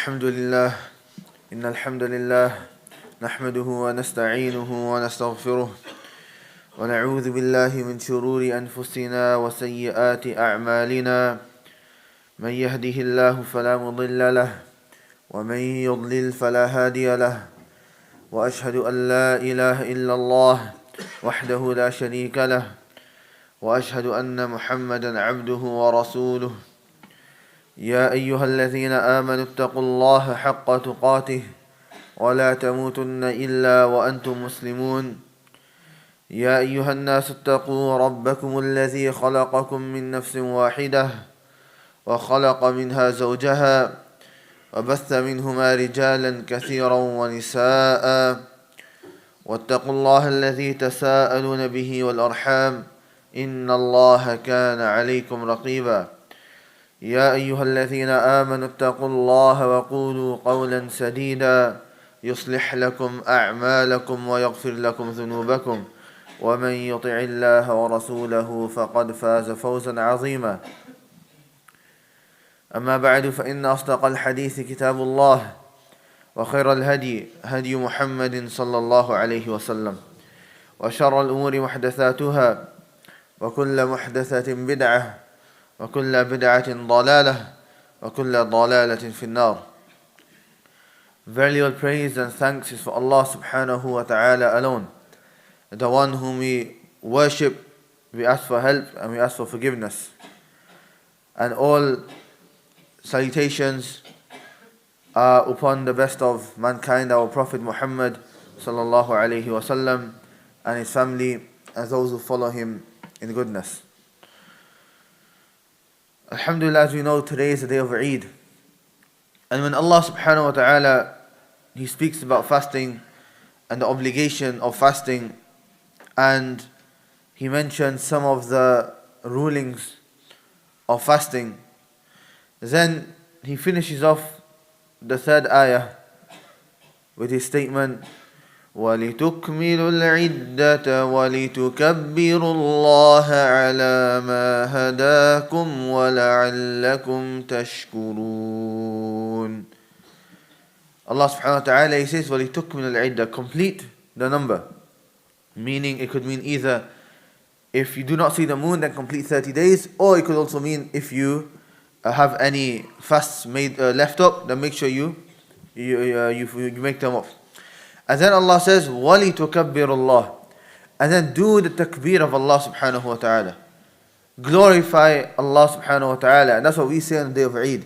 الحمد لله إن الحمد لله نحمده ونستعينه ونستغفره ونعوذ بالله من شرور أنفسنا وسيئات أعمالنا من يهده الله فلا مضل له ومن يضلل فلا هادي له وأشهد أن لا إله إلا الله وحده لا شريك له وأشهد أن محمدا عبده ورسوله يا أيها الذين آمنوا اتقوا الله حق تقاته ولا تموتن إلا وأنتم مسلمون يا أيها الناس اتقوا ربكم الذي خلقكم من نفس واحدة وخلق منها زوجها وبث منهما رجالا كثيرا ونساء واتقوا الله الذي تساءلون به والأرحام إن الله كان عليكم رقيبا يا أيها الذين آمنوا اتقوا الله وقولوا قولا سديدا يصلح لكم أعمالكم ويغفر لكم ذنوبكم ومن يطع الله ورسوله فقد فاز فوزا عظيما أما بعد فإن أصدق الحديث كتاب الله وخير الهدي هدي محمد صلى الله عليه وسلم وشر الأمور محدثاتها وكل محدثة بدعة وكل بدعة ضلالة وكل ضلالة في النار. Verily all praise and thanks is for Allah subhanahu wa ta'ala alone, the one whom we worship, we ask for help and we ask for forgiveness. And all salutations are upon the best of mankind, our Prophet Muhammad sallallahu alayhi wa sallam, and his family and those who follow him in goodness. Alhamdulillah, as we know, today is the day of Eid. And when Allah subhanahu wa ta'ala, He speaks about fasting and the obligation of fasting, and He mentions some of the rulings of fasting, then He finishes off the third ayah with His statement, وَلِتُكْمِلُوا الْعِدَّةَ وَلِتُكَبِّرُوا اللَّهَ عَلَى مَا هَدَاكُمْ وَلَعَلَّكُمْ تَشْكُرُونَ. Allah subhanahu wa ta'ala, He says, وَلِتُكْمِلُوا الْعِدَّةَ, complete the number. Meaning, it could mean either if you do not see the moon, then complete 30 days, or it could also mean if you have any fasts made left up, then make sure you make them off. And then Allah says, وَلِتُكَبِّرُ اللَّهِ, and then do the takbir of Allah subhanahu wa ta'ala. Glorify Allah subhanahu wa ta'ala. And that's what we say on the day of Eid.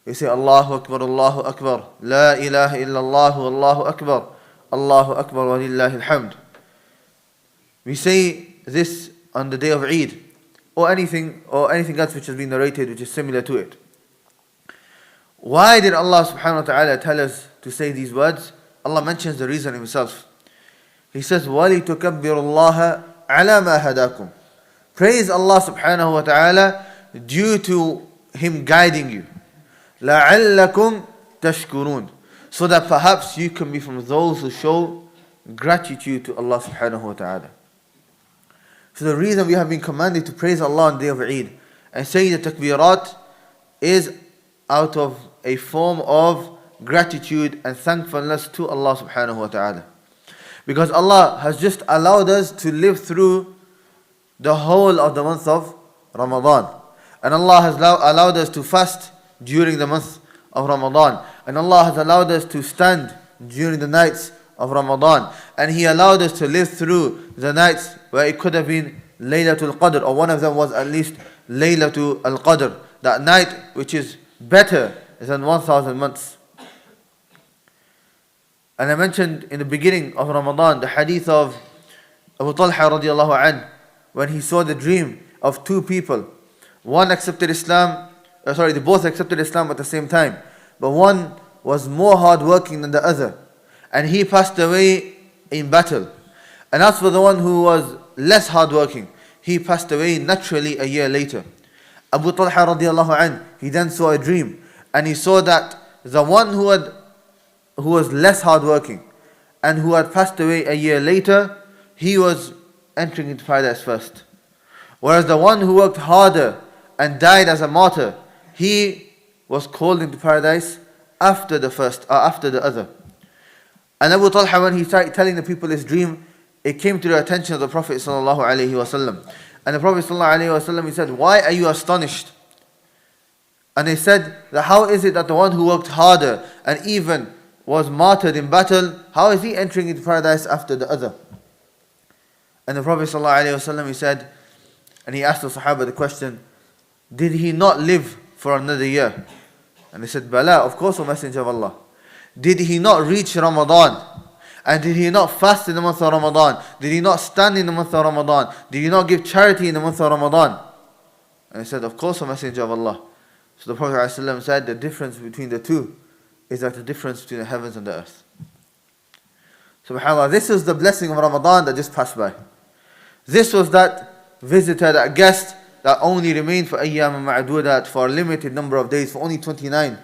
We say, Allahu Akbar, Allahu Akbar, La ilaha illallah, Allahu Akbar, Allahu Akbar, wa lillahi alhamd. We say this on the day of Eid, or anything else which has been narrated which is similar to it. Why did Allah subhanahu wa ta'ala tell us to say these words? Allah mentions the reason Himself. He says, وَلِتُكَبِّرُ اللَّهَ عَلَى مَا هَدَاكُمْ. Praise Allah subhanahu wa ta'ala due to Him guiding you. لَعَلَّكُمْ تَشْكُرُونَ. So that perhaps you can be from those who show gratitude to Allah subhanahu wa ta'ala. So the reason we have been commanded to praise Allah on the day of Eid and say the takbirat is out of a form of gratitude and thankfulness to Allah subhanahu wa ta'ala. Because Allah has just allowed us to live through the whole of the month of Ramadan. And Allah has allowed us to fast during the month of Ramadan. And Allah has allowed us to stand during the nights of Ramadan. And He allowed us to live through the nights where it could have been Laylatul Qadr, or one of them was at least Laylatul Qadr, that night which is better than 1,000 months. And I mentioned in the beginning of Ramadan the hadith of Abu Talha radiallahu anh, when he saw the dream of two people. One accepted Islam, they both accepted Islam at the same time, but one was more hardworking than the other, and he passed away in battle. And as for the one who was less hardworking, he passed away naturally a year later. Abu Talha radiallahu anh, he then saw a dream, and he saw that the one who was less hardworking and who had passed away a year later, he was entering into paradise first. Whereas the one who worked harder and died as a martyr, he was called into paradise after the other. And Abu Talha, when he started telling the people his dream, it came to the attention of the Prophet sallallahu alaihi wasallam. And the Prophet sallallahu alaihi wasallam, he said, "Why are you astonished?" And they said, that how is it that the one who worked harder and even was martyred in battle, how is he entering into paradise after the other? And the Prophet ﷺ, he said, and he asked the Sahaba the question, did he not live for another year? And they said, Bala, of course, O Messenger of Allah. Did he not reach Ramadan? And did he not fast in the month of Ramadan? Did he not stand in the month of Ramadan? Did he not give charity in the month of Ramadan? And he said, of course, O Messenger of Allah. So the Prophet ﷺ said, the difference between the two is like the difference between the heavens and the earth. SubhanAllah, this is the blessing of Ramadan that just passed by. This was that visitor, that guest that only remained for ayyam ma'dudat, for a limited number of days, for only 29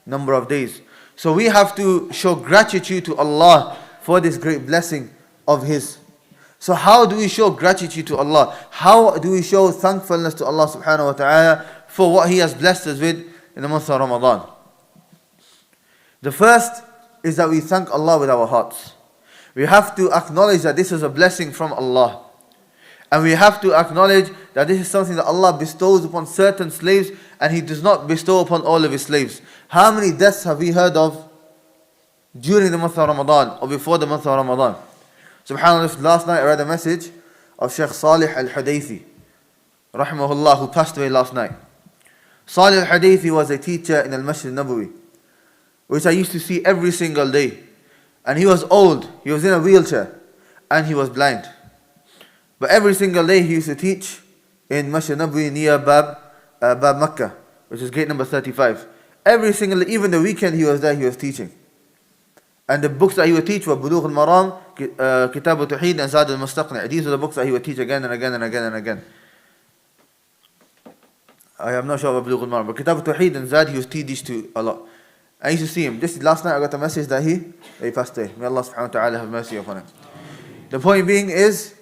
number of days. So we have to show gratitude to Allah for this great blessing of His. So how do we show gratitude to Allah? How do we show thankfulness to Allah subhanahu wa ta'ala for what He has blessed us with in the month of Ramadan? The first is that we thank Allah with our hearts. We have to acknowledge that this is a blessing from Allah. And we have to acknowledge that this is something that Allah bestows upon certain slaves, and He does not bestow upon all of His slaves. How many deaths have we heard of during the month of Ramadan or before the month of Ramadan? SubhanAllah, last night I read a message of Sheikh Salih al-Hudaythi, rahimahullah, who passed away last night. Salih al-Hudaythi was a teacher in Masjid Nabawi, which I used to see every single day. And he was old, he was in a wheelchair, and he was blind. But every single day he used to teach in Masjid Nabawi near Bab Makkah, which is gate number 35. Every single day, even the weekend he was there, he was teaching. And the books that he would teach were Bulugh al-Maram, Kitab al-Tawheed, and Zad al-Mustaqni'. These are the books that he would teach again and again and again and again. I am not sure about Bulugh al-Maram, but Kitab al-Tawheed and Zad he would teach these two a lot. I used to see him. Just last night I got a message that he passed away. May Allah subhanahu wa ta'ala have mercy upon him. The point being is,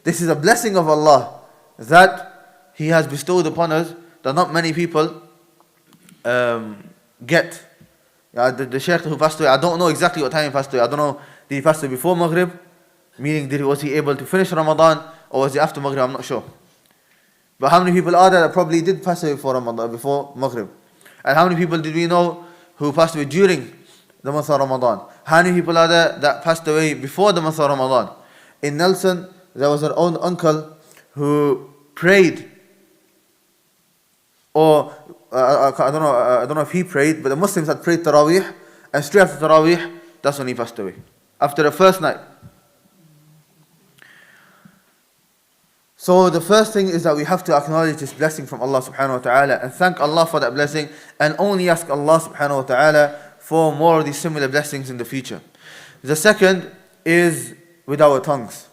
this is a blessing of Allah that He has bestowed upon us that not many people get. The Shaykh who passed away, I don't know exactly what time he passed away. I don't know, did he pass away before Maghrib? Meaning, was he able to finish Ramadan, or was he after Maghrib? I'm not sure. But how many people are there that probably did pass away before Ramadan, before Maghrib? And how many people did we know who passed away during the month of Ramadan? How many people are there that passed away before the month of Ramadan? In Nelson, there was our own uncle who prayed, or I don't know if he prayed, but the Muslims had prayed Taraweeh, and straight after Taraweeh, that's when he passed away. After the first night. So the first thing is that we have to acknowledge this blessing from Allah subhanahu wa ta'ala and thank Allah for that blessing, and only ask Allah subhanahu wa ta'ala for more of these similar blessings in the future. The second is with our tongues.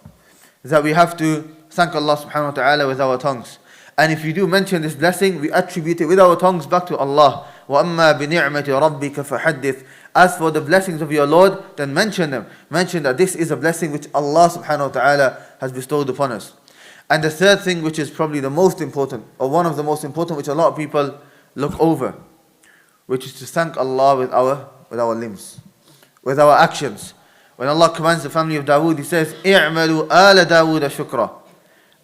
Is that we have to thank Allah subhanahu wa ta'ala with our tongues. And if you do mention this blessing, we attribute it with our tongues back to Allah. وَأَمَّا بِنِعْمَةِ رَبِّكَ فَحَدِّثْ. As for the blessings of your Lord, then mention them. Mention that this is a blessing which Allah subhanahu wa ta'ala has bestowed upon us. And the third thing, which is probably the most important, or one of the most important, which a lot of people look over, which is to thank Allah with our limbs, with our actions. When Allah commands the family of Dawood, He says, "I'malu ala Dawood shukra."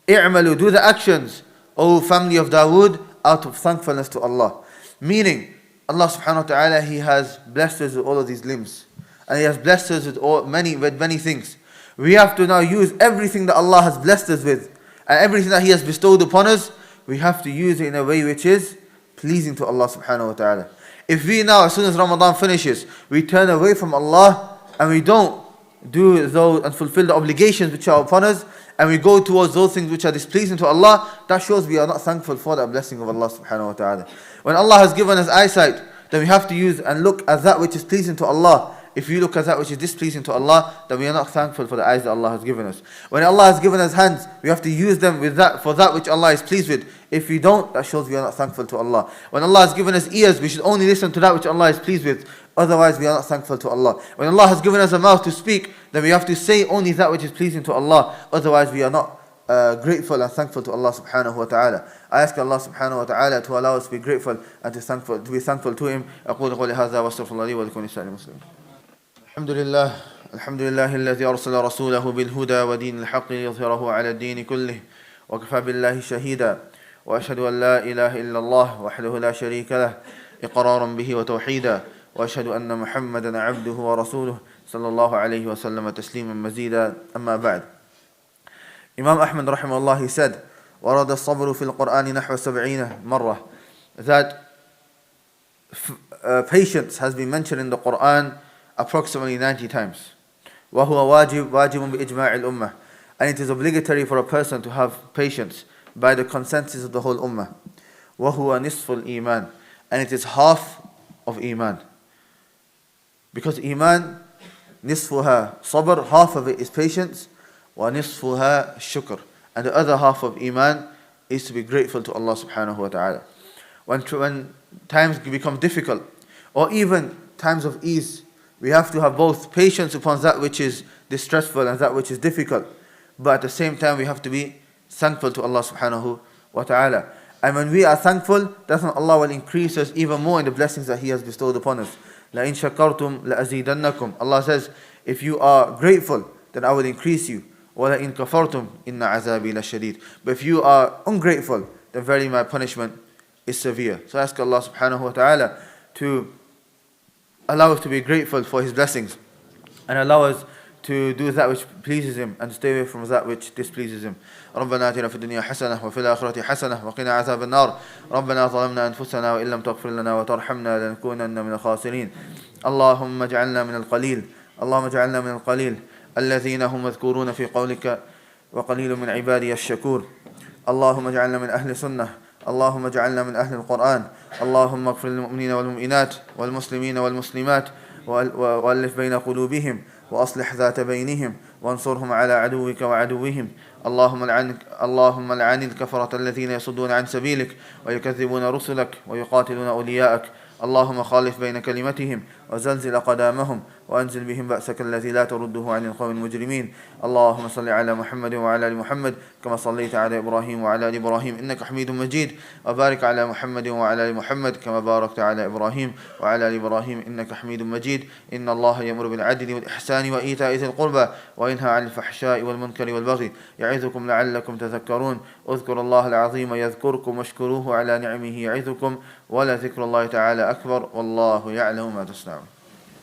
I'malu, do the actions, O family of Dawood, out of thankfulness to Allah. Meaning, Allah subhanahu wa ta'ala, He has blessed us with all of these limbs. And He has blessed us with many things. We have to now use everything that Allah has blessed us with, and everything that He has bestowed upon us, we have to use it in a way which is pleasing to Allah subhanahu wa ta'ala. If we now, as soon as Ramadan finishes, we turn away from Allah, and we don't do those and fulfill the obligations which are upon us, and we go towards those things which are displeasing to Allah, that shows we are not thankful for that blessing of Allah subhanahu wa ta'ala. When Allah has given us eyesight, then we have to use and look at that which is pleasing to Allah. If you look at that which is displeasing to Allah, then we are not thankful for the eyes that Allah has given us. When Allah has given us hands, we have to use them for that which Allah is pleased with. If we don't, that shows we are not thankful to Allah. When Allah has given us ears, we should only listen to that which Allah is pleased with. Otherwise, we are not thankful to Allah. When Allah has given us a mouth to speak, then we have to say only that which is pleasing to Allah. Otherwise, we are not grateful and thankful to Allah subhanahu wa ta'ala. I ask Allah subhanahu wa ta'ala to allow us to be grateful and to be thankful to Him. أقول قولي هذا وأستغفر الله لي ولكم ولسائر المسلمين. الحمد لله الذي أرسل رسوله بالهدى ودين الحق ليظهره على الدين كله وكفى بالله شهيدا وأشهد أن لا إله إلا الله وحده لا شريك له إقرارا به وتوحيدا وأشهد أن محمدا عبده ورسوله صلى الله عليه وسلم تسليما مزيدا. أما بعد. Imam Ahmad rahimahullah, he said, وَرَدَ الصَّبْرُ فِي الْقُرْآنِ نَحْوَ 70 مرة, that patience has been mentioned in the Quran approximately 90 times. وَهُوَ واجب بإجماع الأمة, and it is obligatory for a person to have patience by the consensus of the whole ummah. وَهُوَ نِصْفُ الْإِيمَانِ, and it is half of Iman. Because Iman, نِصْفُهَا صبر, half of it is patience, وَنِصْفُهَا shukr, and the other half of Iman is to be grateful to Allah subhanahu wa ta'ala. When times become difficult, or even times of ease, we have to have both patience upon that which is distressful and that which is difficult, but at the same time we have to be thankful to Allah subhanahu wa ta'ala. And when we are thankful, that's when Allah will increase us even more in the blessings that He has bestowed upon us. لَإِن شَكَرْتُمْ لَأَزِيدَنَّكُمْ, Allah says, if you are grateful, then I will increase you. وَلَإِن كَفَرْتُمْ إِنَّ عَذَابِي لَشَدِيدٌ, but if you are ungrateful, then verily my punishment is severe. So ask Allah subhanahu wa ta'ala to allow us to be grateful for His blessings, and allow us to do that which pleases Him and stay away from that which displeases Him. ربنا آتنا في الدنيا حسنة وفي الآخرة حسنة وقنا عذاب النار. ربنا ظلمنا أنفسنا وإن لم تغفر لنا وترحمنا لنكونن من الخاسرين. اللهم اجعلنا من القليل الذين هم مذكورون في قولك وقليل من عبادي الشكور. اللهم اجعلنا من أهل سنة. اللهم اجعلنا من أهل القرآن. اللهم اغفر للمؤمنين والمؤمنات والمسلمين والمسلمات وألف بين قلوبهم وأصلح ذات بينهم وانصرهم على عدوك وعدوهم. اللهم لعن الكفرة الذين يصدون عن سبيلك ويكذبون رسلك ويقاتلون أولياءك. اللهم خالف بين كلمتهم وزلزل أقدامهم وأنزل بهم بأسك الذي لا ترده عن القوم المجرمين. اللهم صل على محمد وعلى آل محمد كما صليت على إبراهيم وعلى آل إبراهيم إنك حميد مجيد. وبارك على محمد وعلى آل محمد كما باركت على إبراهيم وعلى آل إبراهيم إنك حميد مجيد. إن الله يأمر بالعدل والإحسان وإيتاء ذي القربى وينهى عن الفحشاء والمنكر والبغي يعظكم لعلكم تذكرون. اذكروا الله العظيم يذكركم واشكروه على نعمه يعظكم ولذكر الله تعالى أكبر والله يعلم ما تصنعون.